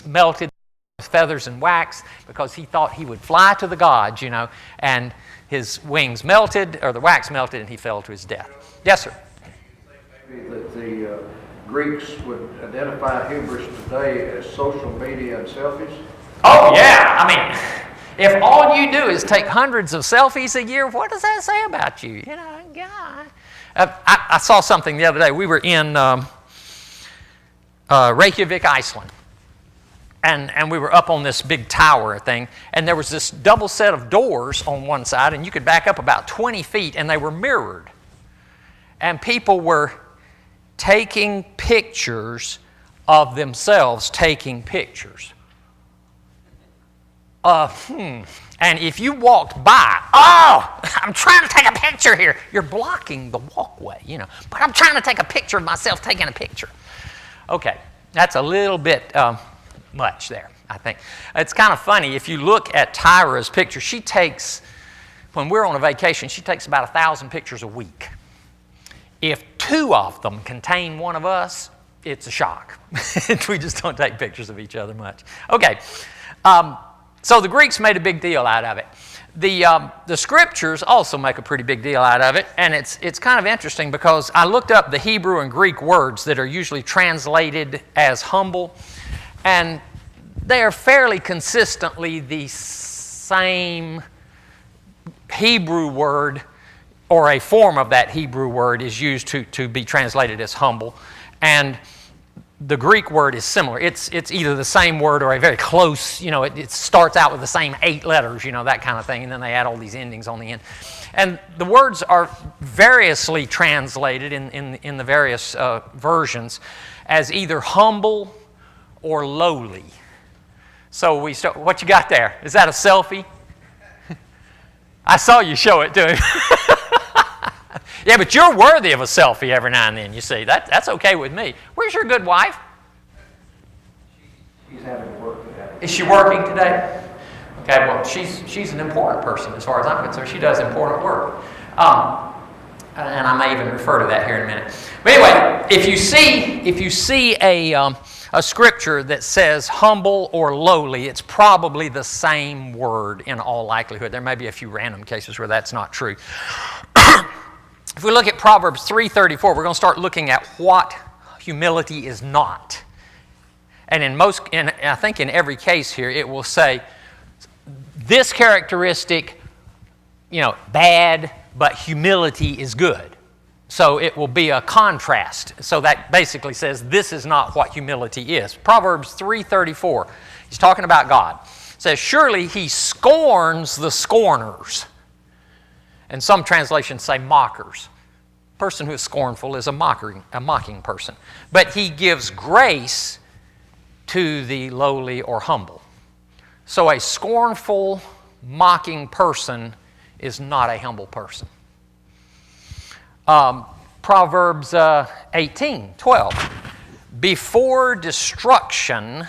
melted with feathers and wax because he thought he would fly to the gods, and his wings melted, or the wax melted, and he fell to his death. Yes, sir? Maybe that the Greeks would identify hubris today as social media and selfies? Oh, yeah. I mean, if all you do is take hundreds of selfies a year, what does that say about you? God. I saw something the other day. We were in Reykjavik, Iceland. And we were up on this big tower thing, and there was this double set of doors on one side, and you could back up about 20 feet, and they were mirrored. And people were taking pictures of themselves taking pictures. And if you walked by, I'm trying to take a picture here. You're blocking the walkway, But I'm trying to take a picture of myself taking a picture. Okay, that's a little bit much there, I think. It's kind of funny. If you look at Tyra's picture, when we're on a vacation, she takes about 1,000 pictures a week. If 2 of them contain one of us, it's a shock. We just don't take pictures of each other much. Okay, so the Greeks made a big deal out of it. The scriptures also make a pretty big deal out of it, and it's kind of interesting because I looked up the Hebrew and Greek words that are usually translated as humble, and they are fairly consistently the same Hebrew word, or a form of that Hebrew word is used to be translated as humble. And the Greek word is similar. It's either the same word or a very close, it starts out with the same 8 letters, that kind of thing, and then they add all these endings on the end. And the words are variously translated in the various versions as either humble or lowly. So what you got there? Is that a selfie? I saw you show it to him. Yeah, but you're worthy of a selfie every now and then, you see. That's okay with me. Where's your good wife? She's having work today. Is she working today? Okay, well, she's an important person as far as I'm concerned. She does important work. And I may even refer to that here in a minute. But anyway, if you see a scripture that says humble or lowly, it's probably the same word in all likelihood. There may be a few random cases where that's not true. If we look at Proverbs 3:34, we're going to start looking at what humility is not. And I think in every case here, it will say this characteristic, bad, but humility is good. So it will be a contrast. So that basically says this is not what humility is. Proverbs 3:34, he's talking about God. It says, surely he scorns the scorners. And some translations say mockers. A person who is scornful is a mocking person. But he gives grace to the lowly or humble. So a scornful, mocking person is not a humble person. Proverbs 18:12. Before destruction,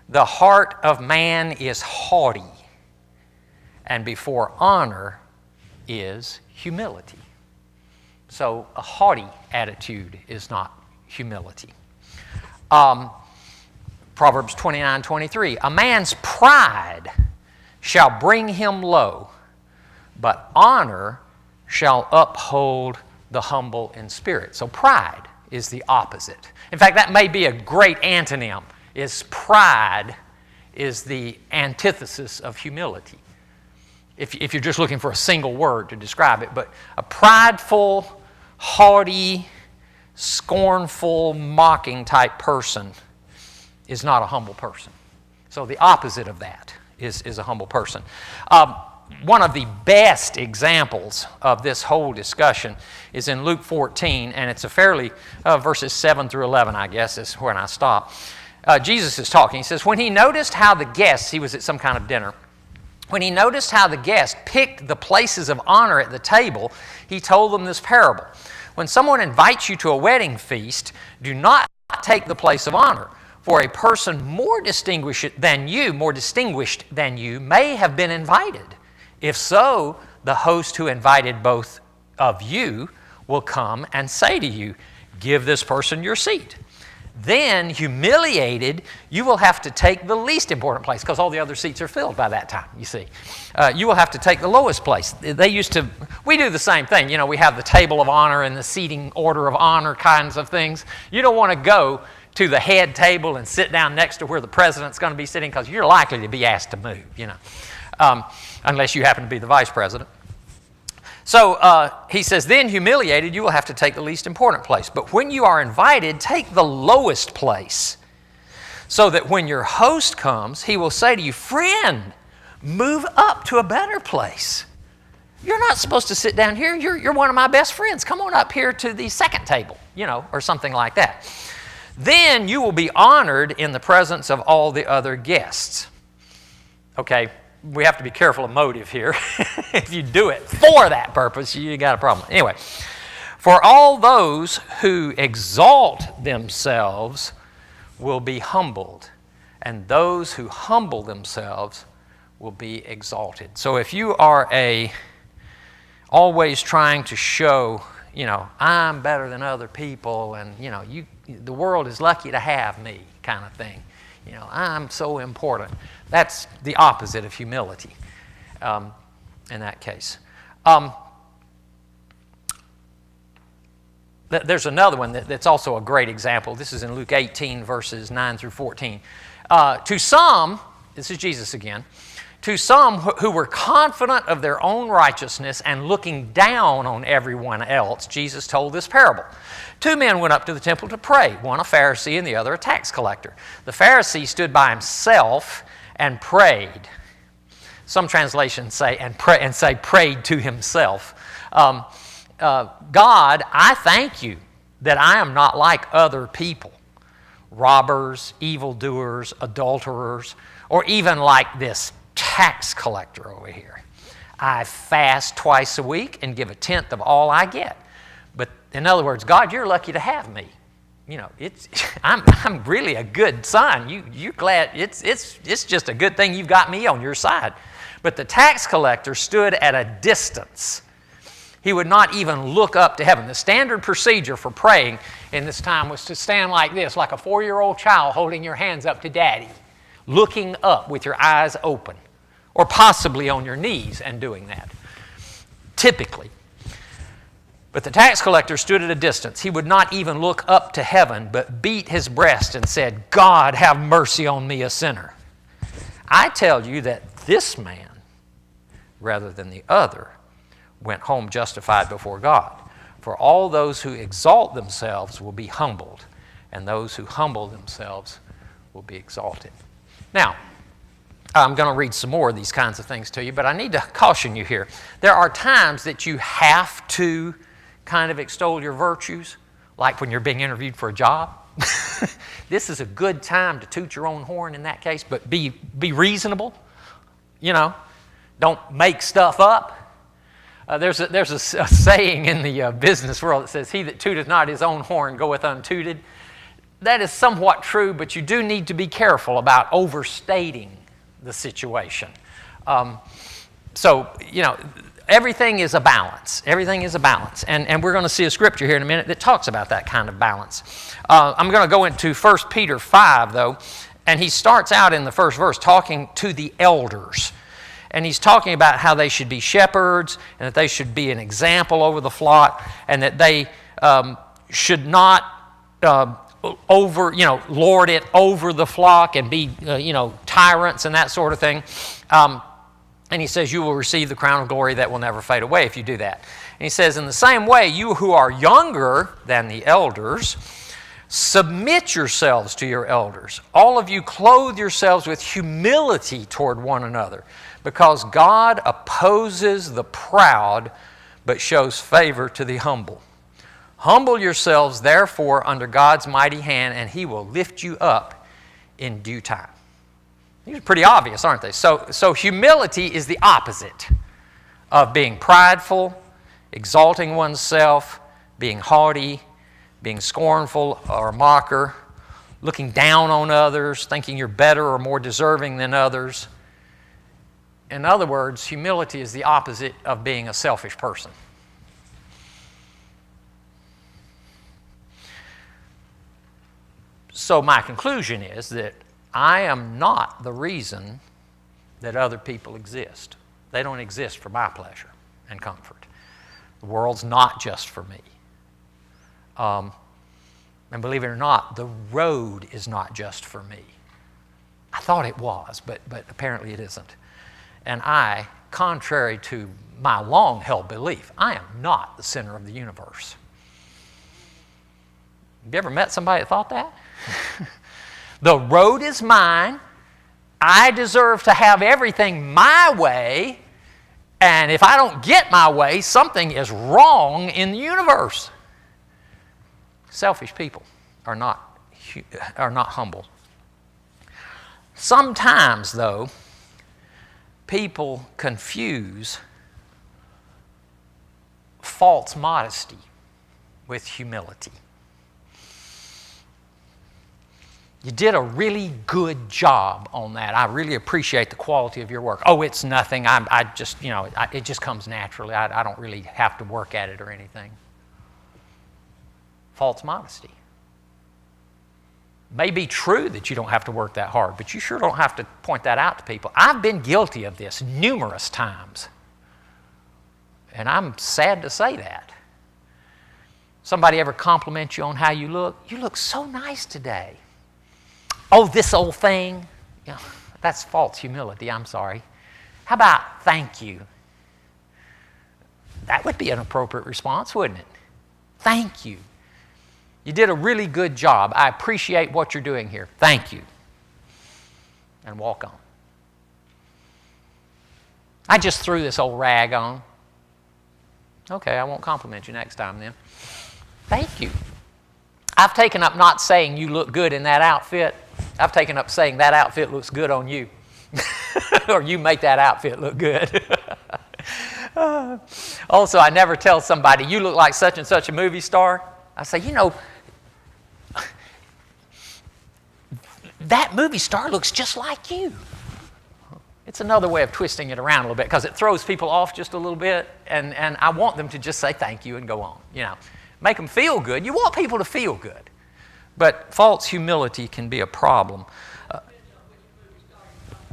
the heart of man is haughty, and before honor is humility. So a haughty attitude is not humility. Proverbs 29:23. A man's pride shall bring him low, but honor shall uphold the humble in spirit. So pride is the opposite. In fact, that may be a great antonym, is pride is the antithesis of humility. If you're just looking for a single word to describe it. But a prideful, haughty, scornful, mocking type person is not a humble person. So the opposite of that is a humble person. One of the best examples of this whole discussion is in Luke 14, and it's a fairly, verses 7 through 11, I guess, is when I stop. Jesus is talking. He says, when he noticed how the guests, he was at some kind of dinner, when he noticed how the guests picked the places of honor at the table, he told them this parable. When someone invites you to a wedding feast, do not take the place of honor, for a person more distinguished than you may have been invited. If so, the host who invited both of you will come and say to you, give this person your seat. Then, humiliated, you will have to take the least important place, because all the other seats are filled by that time, you see. You will have to take the lowest place. We do the same thing. You know, we have the table of honor and the seating order of honor kinds of things. You don't want to go to the head table and sit down next to where the president's going to be sitting, because you're likely to be asked to move, you know, unless you happen to be the vice president. So he says, then humiliated, you will have to take the least important place. But when you are invited, take the lowest place, so that when your host comes, he will say to you, friend, move up to a better place. You're not supposed to sit down here. You're one of my best friends. Come on up here to the second table, you know, or something like that. Then you will be honored in the presence of all the other guests. Okay. We have to be careful of motive here. If you do it for that purpose, you got a problem. Anyway, for all those who exalt themselves will be humbled, and those who humble themselves will be exalted. So if you are always trying to show, you know, I'm better than other people, and, you know, the world is lucky to have me kind of thing. You know, I'm so important. That's the opposite of humility in that case. There's another one that's also a great example. This is in Luke 18, verses 9 through 14. To some, this is Jesus again, to some who were confident of their own righteousness and looking down on everyone else, Jesus told this parable. Two men went up to the temple to pray, one a Pharisee and the other a tax collector. The Pharisee stood by himself and prayed. Some translations say prayed to himself. God, I thank you that I am not like other people, robbers, evildoers, adulterers, or even like this tax collector over here. I fast twice a week and give a tenth of all I get. But in other words, God, you're lucky to have me. You know, I'm really a good son. You're glad it's just a good thing you've got me on your side. But the tax collector stood at a distance. He would not even look up to heaven. The standard procedure for praying in this time was to stand like this, like a 4-year-old child holding your hands up to daddy, looking up with your eyes open, or possibly on your knees and doing that, typically. But the tax collector stood at a distance. He would not even look up to heaven, but beat his breast and said, God, have mercy on me, a sinner. I tell you that this man, rather than the other, went home justified before God. For all those who exalt themselves will be humbled, and those who humble themselves will be exalted. Now, I'm going to read some more of these kinds of things to you, but I need to caution you here. There are times that you have to kind of extol your virtues, like when you're being interviewed for a job. This is a good time to toot your own horn in that case, but be reasonable. You know, don't make stuff up. There's a saying in the business world that says, he that tooteth not his own horn goeth untooted. That is somewhat true, but you do need to be careful about overstating the situation. So, you know, everything is a balance. Everything is a balance. And we're going to see a scripture here in a minute that talks about that kind of balance. I'm going to go into 1 Peter 5, though, and he starts out in the first verse talking to the elders. And he's talking about how they should be shepherds and that they should be an example over the flock and that they should not lord it over the flock and be, tyrants and that sort of thing. And he says, you will receive the crown of glory that will never fade away if you do that. And he says, in the same way, you who are younger than the elders, submit yourselves to your elders. All of you clothe yourselves with humility toward one another, because God opposes the proud, but shows favor to the humble. Humble yourselves, therefore, under God's mighty hand, and he will lift you up in due time. These are pretty obvious, aren't they? So humility is the opposite of being prideful, exalting oneself, being haughty, being scornful or a mocker, looking down on others, thinking you're better or more deserving than others. In other words, humility is the opposite of being a selfish person. So my conclusion is that I am not the reason that other people exist. They don't exist for my pleasure and comfort. The world's not just for me. And believe it or not, the road is not just for me. I thought it was, but apparently it isn't. And I, contrary to my long-held belief, I am not the center of the universe. Have you ever met somebody that thought that? The road is mine. I deserve to have everything my way. And if I don't get my way, something is wrong in the universe. Selfish people are not humble. Sometimes, though, people confuse false modesty with humility. You did a really good job on that. I really appreciate the quality of your work. Oh, it's nothing. It just comes naturally. I don't really have to work at it or anything. False modesty. May be true that you don't have to work that hard, but you sure don't have to point that out to people. I've been guilty of this numerous times, and I'm sad to say that. Somebody ever compliment you on how you look? You look so nice today. Oh, this old thing. That's false humility, I'm sorry. How about thank you? That would be an appropriate response, wouldn't it? Thank you. You did a really good job. I appreciate what you're doing here. Thank you. And walk on. I just threw this old rag on. Okay, I won't compliment you next time then. Thank you. I've taken up not saying you look good in that outfit. I've taken up saying that outfit looks good on you. Or you make that outfit look good. Also, I never tell somebody, you look like such and such a movie star. I say, that movie star looks just like you. It's another way of twisting it around a little bit because it throws people off just a little bit, and I want them to just say thank you and go on. Make them feel good. You want people to feel good. But false humility can be a problem.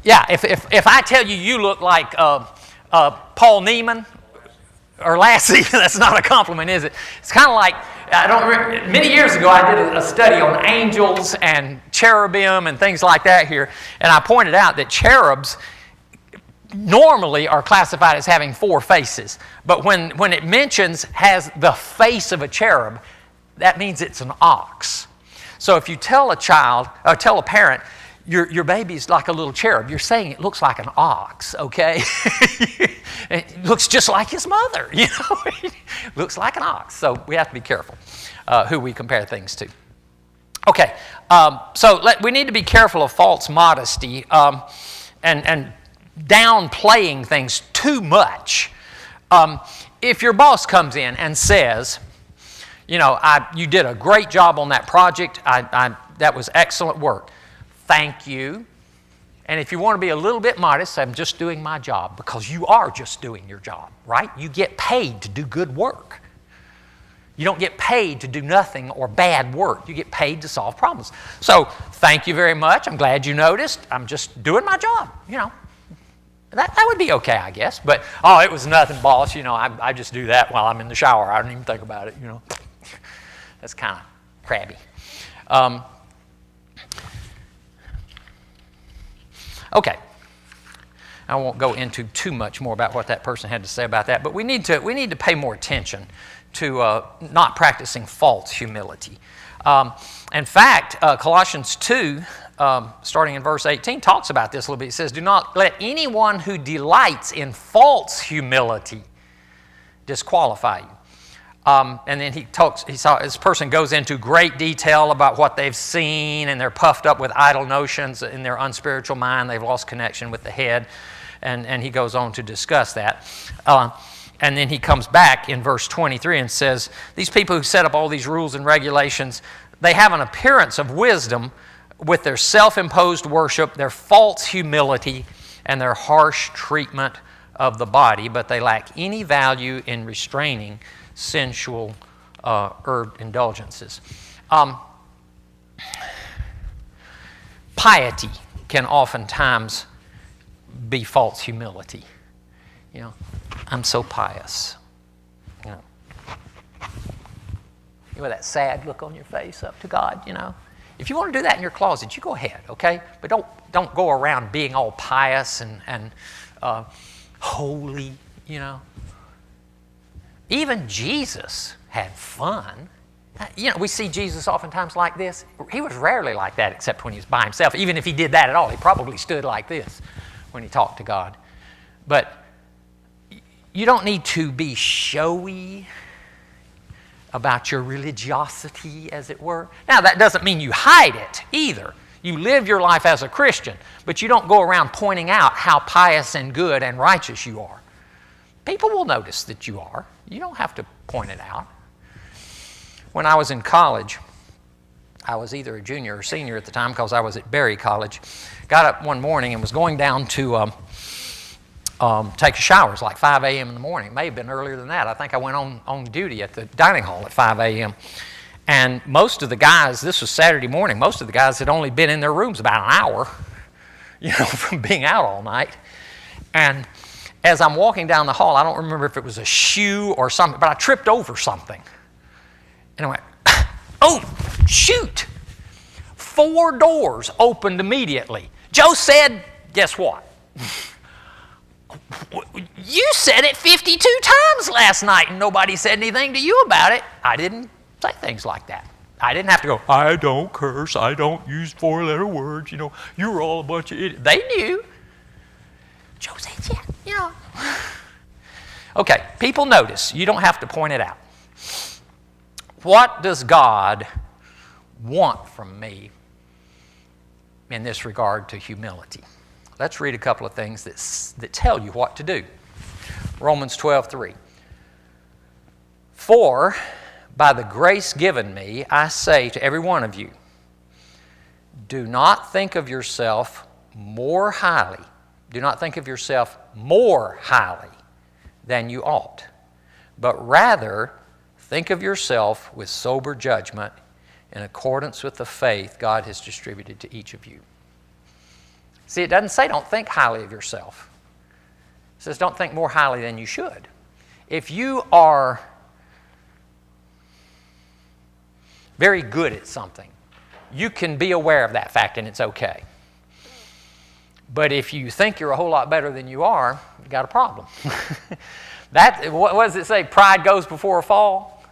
If I tell you you look like Paul Neiman or Lassie, that's not a compliment, is it? It's kind of like, many years ago I did a study on angels and cherubim and things like that here, and I pointed out that cherubs normally are classified as having 4 faces, but when it mentions has the face of a cherub, that means it's an ox. So if you tell a parent, your baby's like a little cherub, you're saying it looks like an ox, okay? It looks just like his mother, looks like an ox. So we have to be careful who we compare things to. Okay, we need to be careful of false modesty and downplaying things too much. If your boss comes in and says, you did a great job on that project. That was excellent work. Thank you. And if you want to be a little bit modest, I'm just doing my job, because you are just doing your job, right? You get paid to do good work. You don't get paid to do nothing or bad work. You get paid to solve problems. So thank you very much. I'm glad you noticed. I'm just doing my job, That would be okay, I guess. But, it was nothing, boss. I just do that while I'm in the shower. I don't even think about it, That's kind of crabby. Okay. I won't go into too much more about what that person had to say about that, but we need to pay more attention to not practicing false humility. In fact, Colossians 2, starting in verse 18, talks about this a little bit. It says, do not let anyone who delights in false humility disqualify you. And then this person goes into great detail about what they've seen, and they're puffed up with idle notions in their unspiritual mind. They've lost connection with the head, and he goes on to discuss that. And then he comes back in verse 23 and says, these people who set up all these rules and regulations, they have an appearance of wisdom with their self-imposed worship, their false humility, and their harsh treatment of the body, but they lack any value in restraining sensual indulgences. piety can oftentimes be false humility. You know, I'm so pious. You know, with that sad look on your face up to God, you know. If you want to do that in your closet, you go ahead, okay? But don't go around being all pious and holy, you know. Even Jesus had fun. You know, we see Jesus oftentimes like this. He was rarely like that except when he was by himself. Even if he did that at all, he probably stood like this when he talked to God. But you don't need to be showy about your religiosity, as it were. Now, that doesn't mean you hide it either. You live your life as a Christian, but you don't go around pointing out how pious and good and righteous you are. People will notice that you are. You don't have to point it out. When I was in college, I was either a junior or senior at the time because I was at Berry College. Got up one morning and was going down to take a shower. It was like 5 a.m. in the morning. It may have been earlier than that. I think I went on duty at the dining hall at 5 a.m. And most of the guys, this was Saturday morning, most of the guys had only been in their rooms about an hour, you know, from being out all night. And as I'm walking down the hall, I don't remember if it was a shoe or something, but I tripped over something. And I went, oh, shoot. 4 doors opened immediately. Joe said, guess what? You said it 52 times last night and nobody said anything to you about it. I didn't say things like that. I didn't have to go, I don't curse, I don't use 4-letter words, you know, you're all a bunch of idiots. They knew. Joe said, yeah, you know. Okay, people notice. You don't have to point it out. What does God want from me in this regard to humility? Let's read a couple of things that tell you what to do. Romans 12:3. For by the grace given me, I say to every one of you, do not think of yourself more highly. Do not think of yourself more highly than you ought, but rather think of yourself with sober judgment in accordance with the faith God has distributed to each of you. See, it doesn't say don't think highly of yourself. It says don't think more highly than you should. If you are very good at something, you can be aware of that fact and it's okay. But if you think you're a whole lot better than you are, you've got a problem. What does it say? Pride goes before a fall.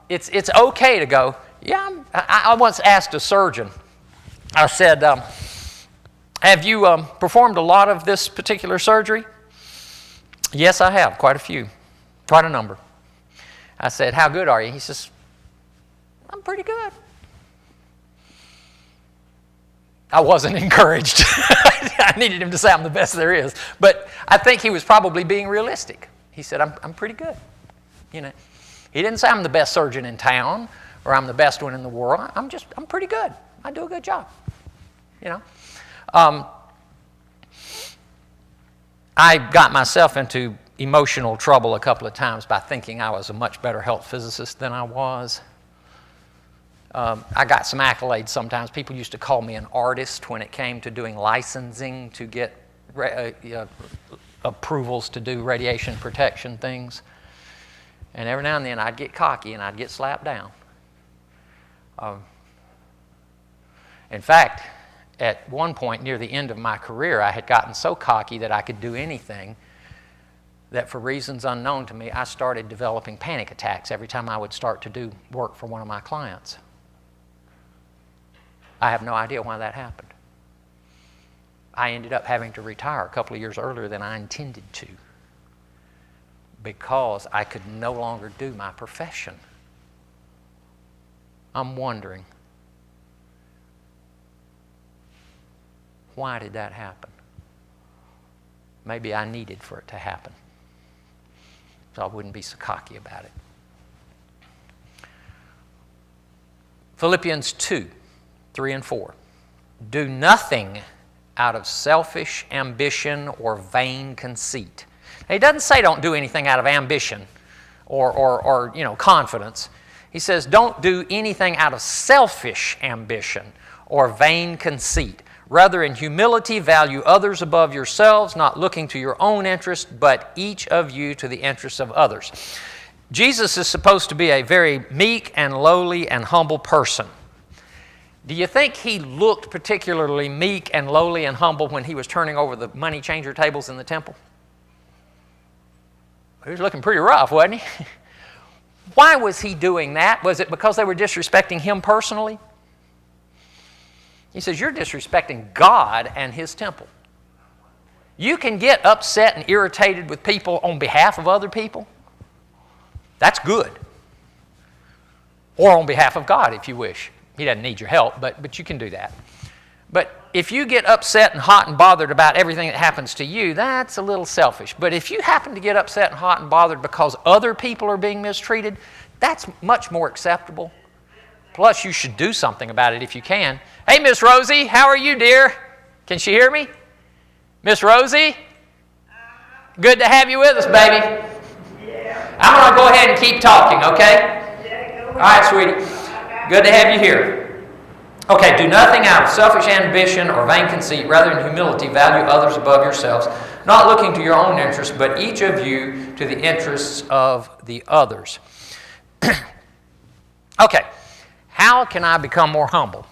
It's okay to go, yeah, I once asked a surgeon, I said, have you performed a lot of this particular surgery? Yes, I have, quite a number. I said, how good are you? He says, I'm pretty good. I wasn't encouraged. I needed him to say I'm the best there is. But I think he was probably being realistic. He said, I'm pretty good. You know, he didn't say I'm the best surgeon in town or I'm the best one in the world. I'm pretty good. I do a good job. You know. I got myself into emotional trouble a couple of times by thinking I was a much better health physicist than I was. I got some accolades sometimes. People used to call me an artist when it came to doing licensing to get approvals to do radiation protection things. And every now and then I'd get cocky and I'd get slapped down. In fact, at one point near the end of my career, I had gotten so cocky that I could do anything that for reasons unknown to me, I started developing panic attacks every time I would start to do work for one of my clients. I have no idea why that happened. I ended up having to retire a couple of years earlier than I intended to because I could no longer do my profession. I'm wondering, why did that happen? Maybe I needed for it to happen, so I wouldn't be so cocky about it. Philippians 2:3 and 4. Do nothing out of selfish ambition or vain conceit. Now, he doesn't say don't do anything out of ambition or confidence. He says don't do anything out of selfish ambition or vain conceit. Rather, in humility, value others above yourselves, not looking to your own interest, but each of you to the interests of others. Jesus is supposed to be a very meek and lowly and humble person. Do you think he looked particularly meek and lowly and humble when he was turning over the money changer tables in the temple? He was looking pretty rough, wasn't he? Why was he doing that? Was it because they were disrespecting him personally? He says, you're disrespecting God and his temple. You can get upset and irritated with people on behalf of other people. That's good. Or on behalf of God, if you wish. He doesn't need your help, but you can do that. But if you get upset and hot and bothered about everything that happens to you, that's a little selfish. But if you happen to get upset and hot and bothered because other people are being mistreated, that's much more acceptable. Plus, you should do something about it if you can. Hey, Miss Rosie, how are you, dear? Can she hear me? Miss Rosie? Good to have you with us, baby. Yeah. I'm going to go ahead and keep talking, okay? Yeah, go All right, sweetie. Good to have you here. Okay, do nothing out of selfish ambition or vain conceit. Rather, in humility, value others above yourselves, not looking to your own interests, but each of you to the interests of the others. Okay, how can I become more humble?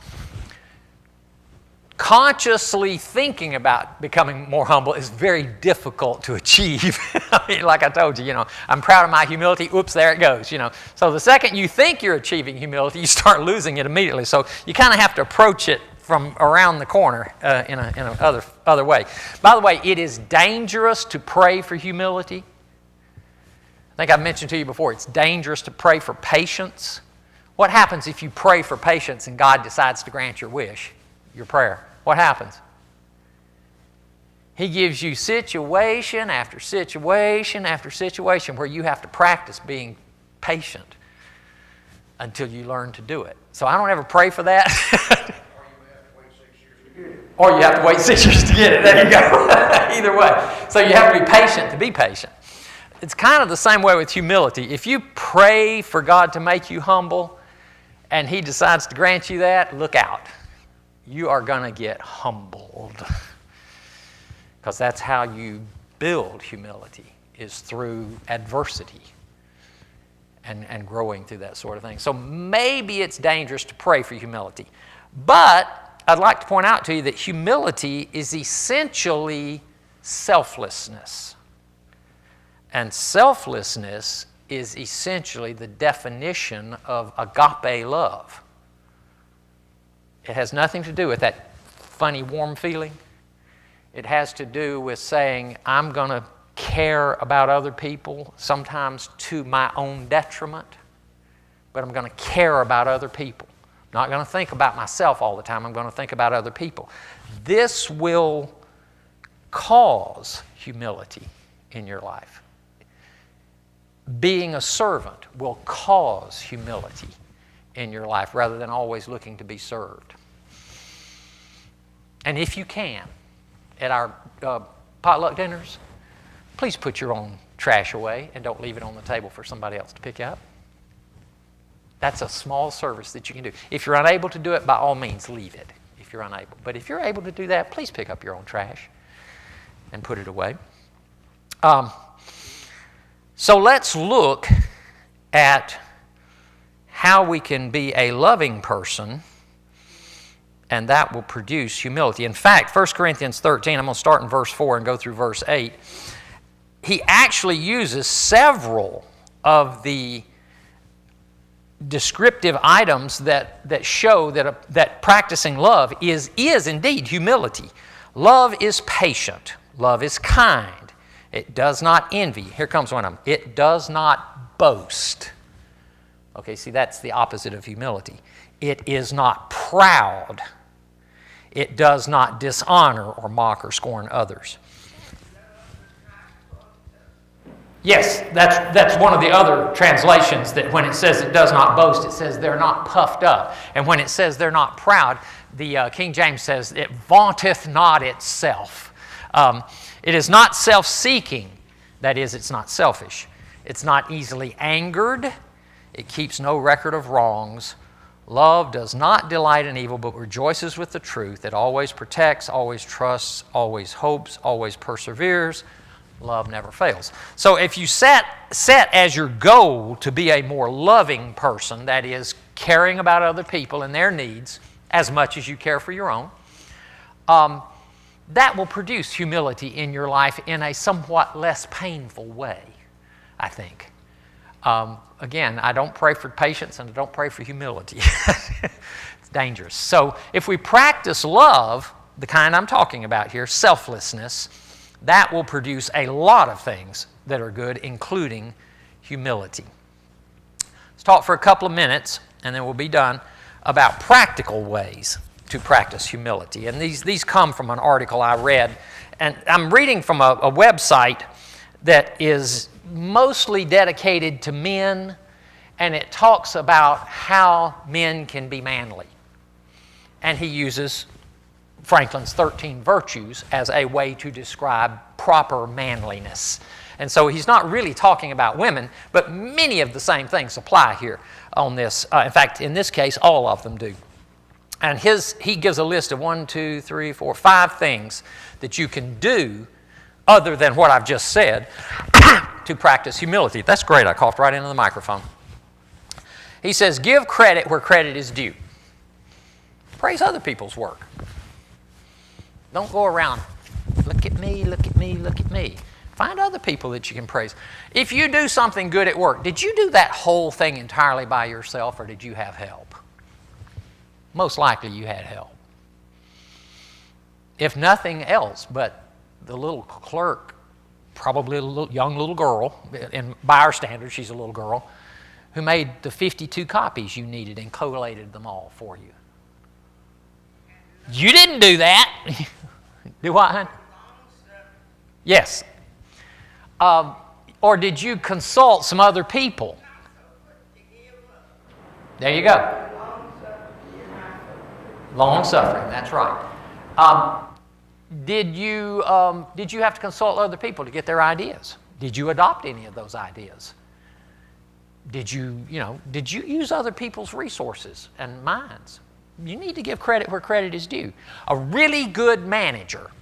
Consciously thinking about becoming more humble is very difficult to achieve. I mean, like I told you, I'm proud of my humility. Oops, there it goes, So the second you think you're achieving humility, you start losing it immediately. So you kind of have to approach it from around the corner in a other way. By the way, it is dangerous to pray for humility. I think I've mentioned to you before, it's dangerous to pray for patience. What happens if you pray for patience and God decides to grant your wish, your prayer? What happens? He gives you situation after situation after situation where you have to practice being patient until you learn to do it. So I don't ever pray for that. Or you have to wait 6 years to get it. There you go. Either way. So you have to be patient to be patient. It's kind of the same way with humility. If you pray for God to make you humble and He decides to grant you that, look out. You are going to get humbled. Because that's how you build humility, is through adversity and growing through that sort of thing. So maybe it's dangerous to pray for humility. But I'd like to point out to you that humility is essentially selflessness. And selflessness is essentially the definition of agape love. It has nothing to do with that funny, warm feeling. It has to do with saying, I'm going to care about other people, sometimes to my own detriment, but I'm going to care about other people. I'm not going to think about myself all the time. I'm going to think about other people. This will cause humility in your life. Being a servant will cause humility in your life rather than always looking to be served. And if you can, at our potluck dinners, please put your own trash away and don't leave it on the table for somebody else to pick up. That's a small service that you can do. If you're unable to do it, by all means, leave it if you're unable. But if you're able to do that, please pick up your own trash and put it away. So let's look at how we can be a loving person, and that will produce humility. In fact, 1 Corinthians 13, I'm going to start in verse 4 and go through verse 8. He actually uses several of the descriptive items that show that practicing love is indeed humility. Love is patient. Love is kind. It does not envy. Here comes one of them. It does not boast. Okay, see, that's the opposite of humility. It is not proud. It does not dishonor or mock or scorn others. Yes, that's one of the other translations, that when it says it does not boast, it says they're not puffed up. And when it says they're not proud, the King James says it vaunteth not itself. It is not self-seeking. That is, it's not selfish. It's not easily angered. It keeps no record of wrongs. Love does not delight in evil, but rejoices with the truth. It always protects, always trusts, always hopes, always perseveres. Love never fails. So if you set as your goal to be a more loving person, that is, caring about other people and their needs as much as you care for your own, that will produce humility in your life in a somewhat less painful way, I think. Again, I don't pray for patience and I don't pray for humility. It's dangerous. So if we practice love, the kind I'm talking about here, selflessness, that will produce a lot of things that are good, including humility. Let's talk for a couple of minutes, and then we'll be done, about practical ways to practice humility. And these come from an article I read, and I'm reading from a website that is mostly dedicated to men, and it talks about how men can be manly. And he uses Franklin's 13 virtues as a way to describe proper manliness. And so he's not really talking about women, but many of the same things apply here on this. In fact, in this case, all of them do. And he gives a list of 5 things that you can do other than what I've just said to practice humility. That's great. I coughed right into the microphone. He says, give credit where credit is due. Praise other people's work. Don't go around, look at me, look at me, look at me. Find other people that you can praise. If you do something good at work, did you do that whole thing entirely by yourself, or did you have help? Most likely you had help. If nothing else, but the little clerk, probably a young little girl, and by our standards she's a little girl, who made the 52 copies you needed and collated them all for you. You didn't do that. Do what, hon? Yes. Or did you consult some other people? There you go. Long suffering, that's right. Did you have to consult other people to get their ideas? Did you adopt any of those ideas? Did you use other people's resources and minds? You need to give credit where credit is due. A really good manager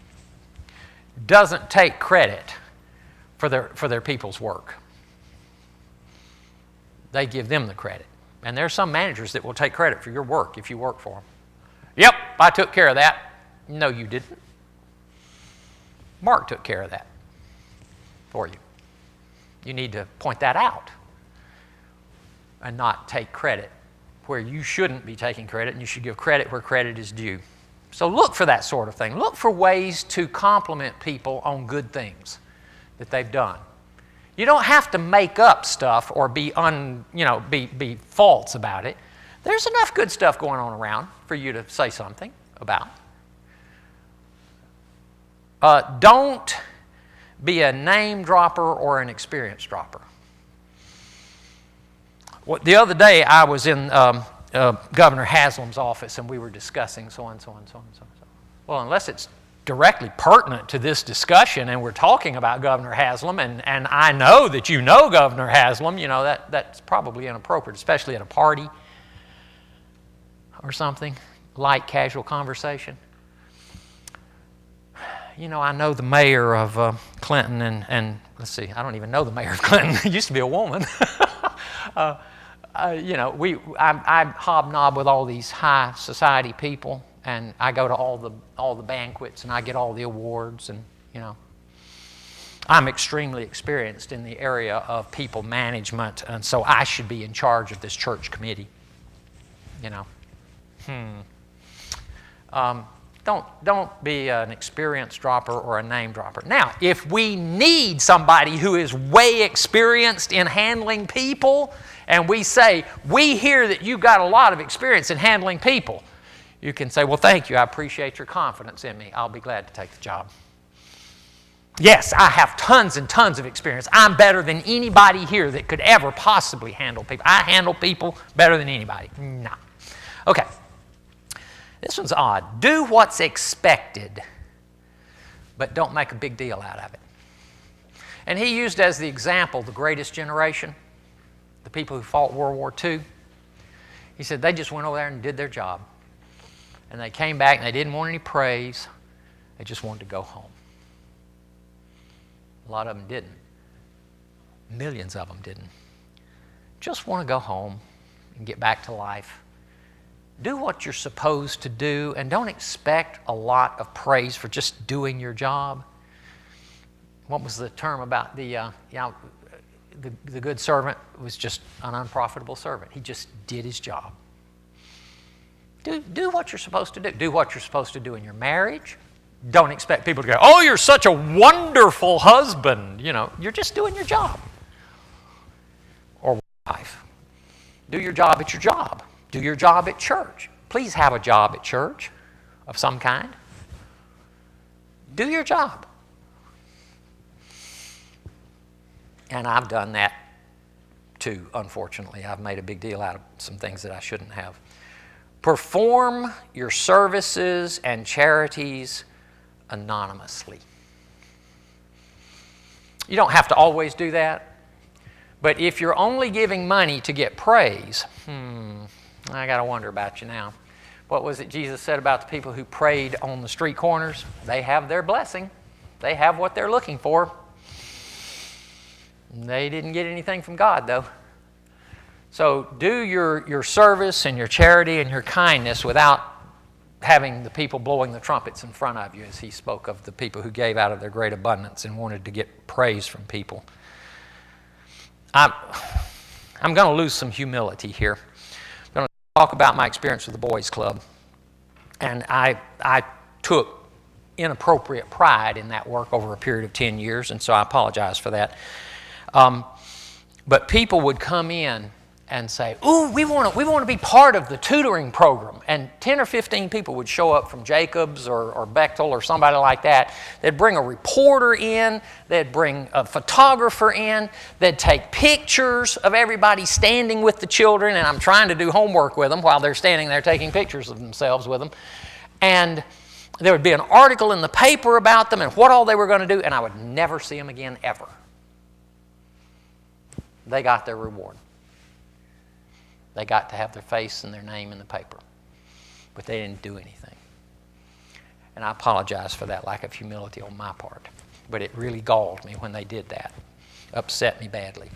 doesn't take credit for their people's work. They give them the credit. And there are some managers that will take credit for your work if you work for them. Yep, I took care of that. No, you didn't. Mark took care of that for you. You need to point that out and not take credit where you shouldn't be taking credit, and you should give credit where credit is due. So look for that sort of thing. Look for ways to compliment people on good things that they've done. You don't have to make up stuff or be false about it. There's enough good stuff going on around for you to say something about. Don't be a name dropper or an experience dropper. The other day, I was in Governor Haslam's office, and we were discussing so and so and so and so and so. Well, unless it's directly pertinent to this discussion, and we're talking about Governor Haslam, and I know that you know Governor Haslam, that's probably inappropriate, especially at a party or something, light, casual conversation. I know the mayor of Clinton, and let's see, I don't even know the mayor of Clinton. It used to be a woman. I hobnob with all these high society people, and I go to all the banquets, and I get all the awards, and I'm extremely experienced in the area of people management, and so I should be in charge of this church committee. Don't be an experience dropper or a name dropper. Now, if we need somebody who is way experienced in handling people, and we say, we hear that you've got a lot of experience in handling people, you can say, well, thank you. I appreciate your confidence in me. I'll be glad to take the job. Yes, I have tons and tons of experience. I'm better than anybody here that could ever possibly handle people. I handle people better than anybody. No. Okay. This one's odd. Do what's expected, but don't make a big deal out of it. And he used as the example the greatest generation, the people who fought World War II. He said they just went over there and did their job. And they came back and they didn't want any praise. They just wanted to go home. A lot of them didn't. Millions of them didn't. Just want to go home and get back to life. Do what you're supposed to do and don't expect a lot of praise for just doing your job. What was the term about the good servant? Was just an unprofitable servant. He just did his job. Do what you're supposed to do. Do what you're supposed to do in your marriage. Don't expect people to go, oh, you're such a wonderful husband. You're just doing your job. Or wife. Do your job at your job. Do your job at church. Please have a job at church of some kind. Do your job. And I've done that too, unfortunately. I've made a big deal out of some things that I shouldn't have. Perform your services and charities anonymously. You don't have to always do that. But if you're only giving money to get praise, I got to wonder about you now. What was it Jesus said about the people who prayed on the street corners? They have their blessing. They have what they're looking for. They didn't get anything from God, though. So do your service and your charity and your kindness without having the people blowing the trumpets in front of you, as he spoke of the people who gave out of their great abundance and wanted to get praise from people. I'm going to lose some humility here. I'm going to talk about my experience with the boys' club. And I took inappropriate pride in that work over a period of 10 years, and so I apologize for that. But people would come in and say, ooh, we want to be part of the tutoring program. And 10 or 15 people would show up from Jacobs or Bechtel or somebody like that. They'd bring a reporter in. They'd bring a photographer in. They'd take pictures of everybody standing with the children, and I'm trying to do homework with them while they're standing there taking pictures of themselves with them. And there would be an article in the paper about them and what all they were going to do, and I would never see them again ever. They got their reward. They got to have their face and their name in the paper. But they didn't do anything. And I apologize for that lack of humility on my part. But it really galled me when they did that. Upset me badly.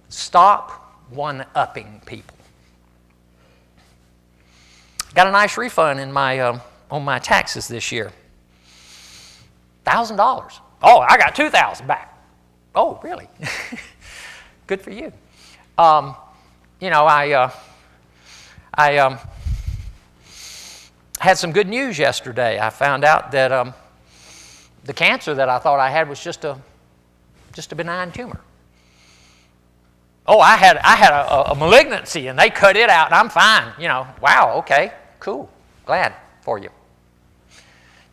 Stop one-upping people. Got a nice refund in my on my taxes this year. $1,000. Oh, I got $2,000 back. Oh, really? Good for you. I had some good news yesterday. I found out that the cancer that I thought I had was just a benign tumor. Oh, I had a malignancy, and they cut it out, and I'm fine. Wow, okay, cool, glad for you.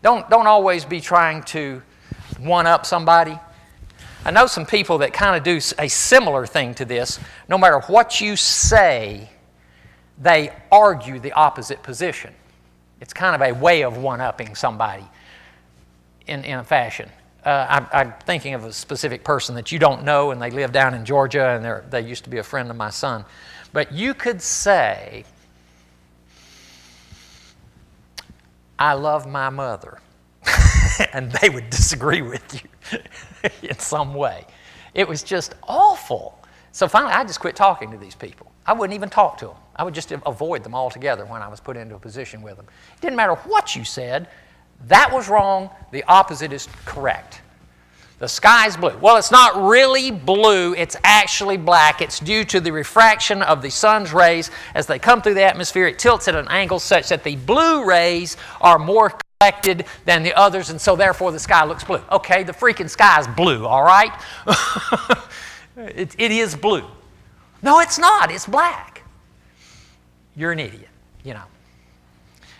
Don't always be trying to one-up somebody. I know some people that kind of do a similar thing to this. No matter what you say, they argue the opposite position. It's kind of a way of one-upping somebody in a fashion. I'm thinking of a specific person that you don't know, and they live down in Georgia, and they used to be a friend of my son. But you could say, I love my mother. And they would disagree with you in some way. It was just awful. So finally, I just quit talking to these people. I wouldn't even talk to them. I would just avoid them altogether when I was put into a position with them. It didn't matter what you said. That was wrong. The opposite is correct. The sky's blue. Well, it's not really blue. It's actually black. It's due to the refraction of the sun's rays. As they come through the atmosphere, it tilts at an angle such that the blue rays are more collected than the others, and so therefore the sky looks blue. Okay, the freaking sky is blue, all right? It is blue. No, it's not. It's black. You're an idiot,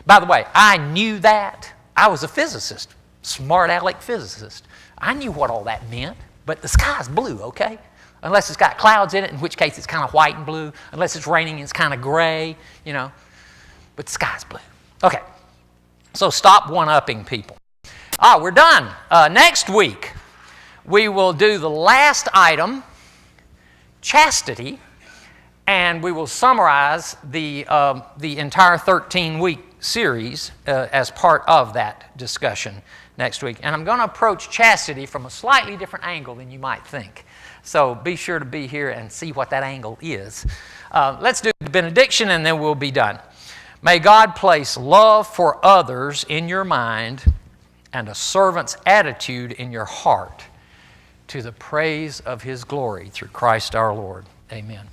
By the way, I knew that. I was a physicist, smart aleck physicist. I knew what all that meant, but the sky's blue, okay? Unless it's got clouds in it, in which case it's kind of white and blue. Unless it's raining, it's kind of gray, But the sky's blue. Okay. So stop one-upping people. We're done. Next week, we will do the last item, chastity, And we will summarize the entire 13-week series as part of that discussion next week. And I'm going to approach chastity from a slightly different angle than you might think. So be sure to be here and see what that angle is. Let's do the benediction and then we'll be done. May God place love for others in your mind and a servant's attitude in your heart to the praise of His glory through Christ our Lord. Amen.